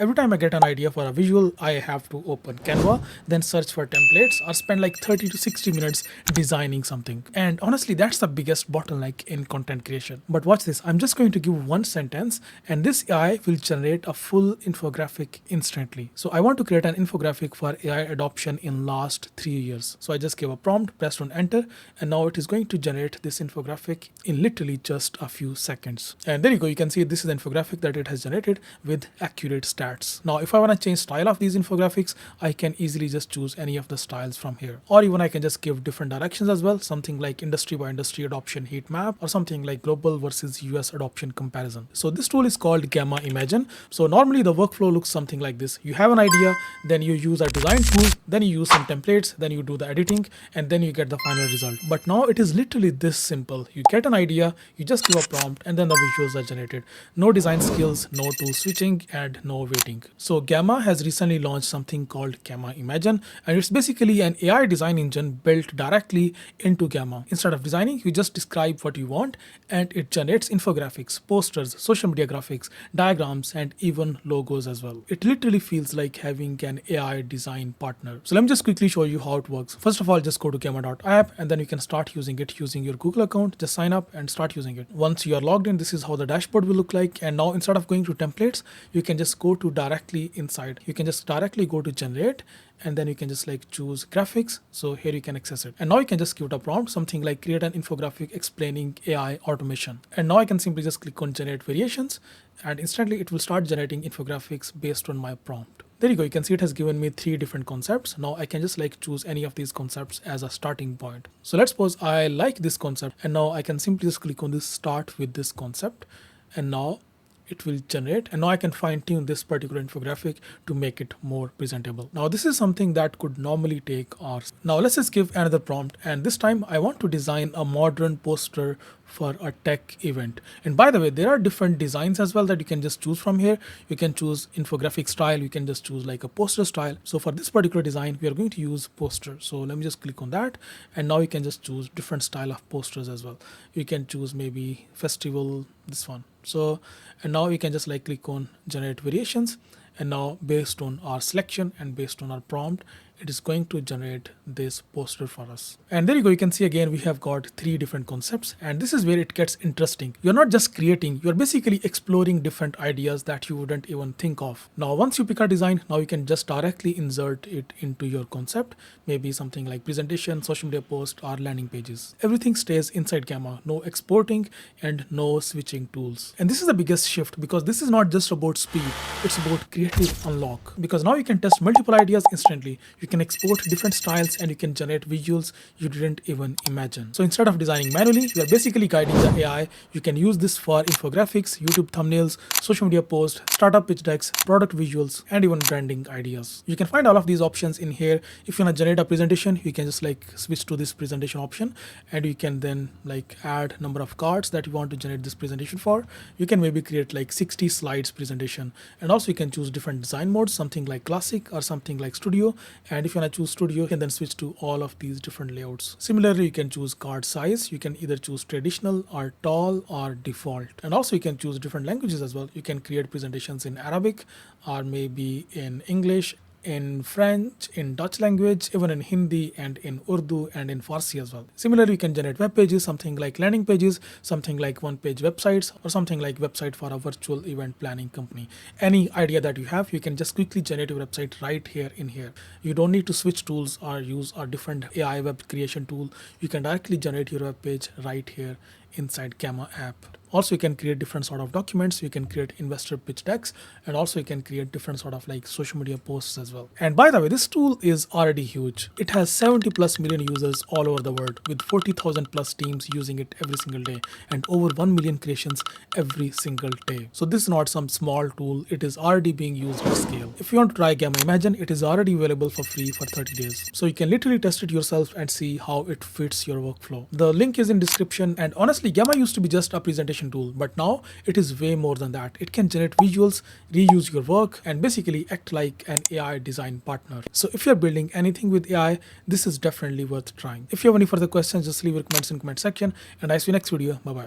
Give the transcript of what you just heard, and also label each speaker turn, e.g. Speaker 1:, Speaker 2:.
Speaker 1: Every time I get an idea for a visual, I have to open Canva, then search for templates, or spend like 30 to 60 minutes designing something. And honestly, that's the biggest bottleneck in content creation. But watch this, I'm just going to give one sentence, and this AI will generate a full infographic instantly. So I want to create an infographic for AI adoption in last 3 years. So I just gave a prompt, pressed on enter, and now it is going to generate this infographic in literally just a few seconds. And there you go, you can see this is the infographic that it has generated with accurate stats. Now, if I want to change style of these infographics, I can easily just choose any of the styles from here. Or even I can just give different directions as well, something like industry by industry adoption heat map, or something like global versus US adoption comparison. So this tool is called Gamma Imagine. So normally the workflow looks something like this. You have an idea, then you use a design tool, then you use some templates, then you do the editing, and then you get the final result. But now it is literally this simple. You get an idea, you just give a prompt, and then the visuals are generated. No design skills, no tool switching, and no waiting. So Gamma has recently launched something called Gamma Imagine, and it's basically an AI design engine built directly into Gamma. Instead of designing, you just describe what you want, and it generates infographics, posters, social media graphics, diagrams, and even logos as well. It literally feels like having an AI design partner. So let me just quickly show you how it works. First of all, just go to gamma.app, and then you can start using it using your Google account. Just sign up and start using it. Once you are logged in, this is how the dashboard will look like. And now instead of going to templates, you can just go to directly inside. You can just directly go to generate, and then you can just like choose graphics. So here you can access it. And now you can just give it a prompt, something like create an infographic explaining AI automation. And now I can simply just click on generate variations, and instantly it will start generating infographics based on my prompt. There you go, you can see it has given me 3 different concepts. Now I can just like choose any of these concepts as a starting point. So let's suppose I like this concept, and now I can simply just click on this start with this concept, and now it will generate, and now I can fine tune this particular infographic to make it more presentable. Now this is something that could normally take hours. Now let's just give another prompt, and this time I want to design a modern poster for a tech event. And by the way, there are different designs as well that you can just choose from here. You can choose infographic style, you can just choose like a poster style. So for this particular design, we are going to use poster. So let me just click on that, and now you can just choose different style of posters as well. You can choose maybe festival, this one. So, and now we can just like click on generate variations, and now based on our selection and based on our prompt, it is going to generate this poster for us. And there you go, you can see again we have got 3 different concepts, and this is where it gets interesting. You're not just creating, you're basically exploring different ideas that you wouldn't even think of. Now once you pick a design, now you can just directly insert it into your concept, maybe something like presentation, social media post, or landing pages. Everything stays inside Gamma, no exporting and no switching tools. And this is the biggest shift, because this is not just about speed, it's about creative unlock. Because now you can test multiple ideas instantly. You can export different styles, and you can generate visuals you didn't even imagine. So instead of designing manually, you are basically guiding the AI. You can use this for infographics, YouTube thumbnails, social media posts, startup pitch decks, product visuals, and even branding ideas. You can find all of these options in here. If you want to generate a presentation, you can just like switch to this presentation option, and you can then like add number of cards that you want to generate this presentation for. You can maybe create like 60 slides presentation, and also you can choose different design modes, something like classic or something like studio. And if you want to choose studio, you can then switch to all of these different layouts. Similarly, you can choose card size. You can either choose traditional or tall or default. And also you can choose different languages as well. You can create presentations in Arabic, or maybe in English, in French, in Dutch language, even in Hindi, and in Urdu, and in Farsi as well. Similarly, you can generate web pages, something like landing pages, something like one-page websites, or something like website for a virtual event planning company. Any idea that you have, you can just quickly generate your website right here in here. You don't need to switch tools or use a different AI web creation tool. You can directly generate your web page right here inside Gamma app. Also, you can create different sort of documents. You can create investor pitch decks, and also you can create different sort of like social media posts as well. And by the way, this tool is already huge. It has 70 plus million users all over the world, with 40,000 plus teams using it every single day, and over 1 million creations every single day. So this is not some small tool. It is already being used at scale. If you want to try Gamma Imagine, it is already available for free for 30 days. So you can literally test it yourself and see how it fits your workflow. The link is in description. And honestly, Gamma used to be just a presentation tool, but now it is way more than that. It can generate visuals, reuse your work, and basically act like an AI design partner. So if you're building anything with AI, this is definitely worth trying. If you have any further questions, just leave your comments in the comment section, and I see you next video. Bye bye.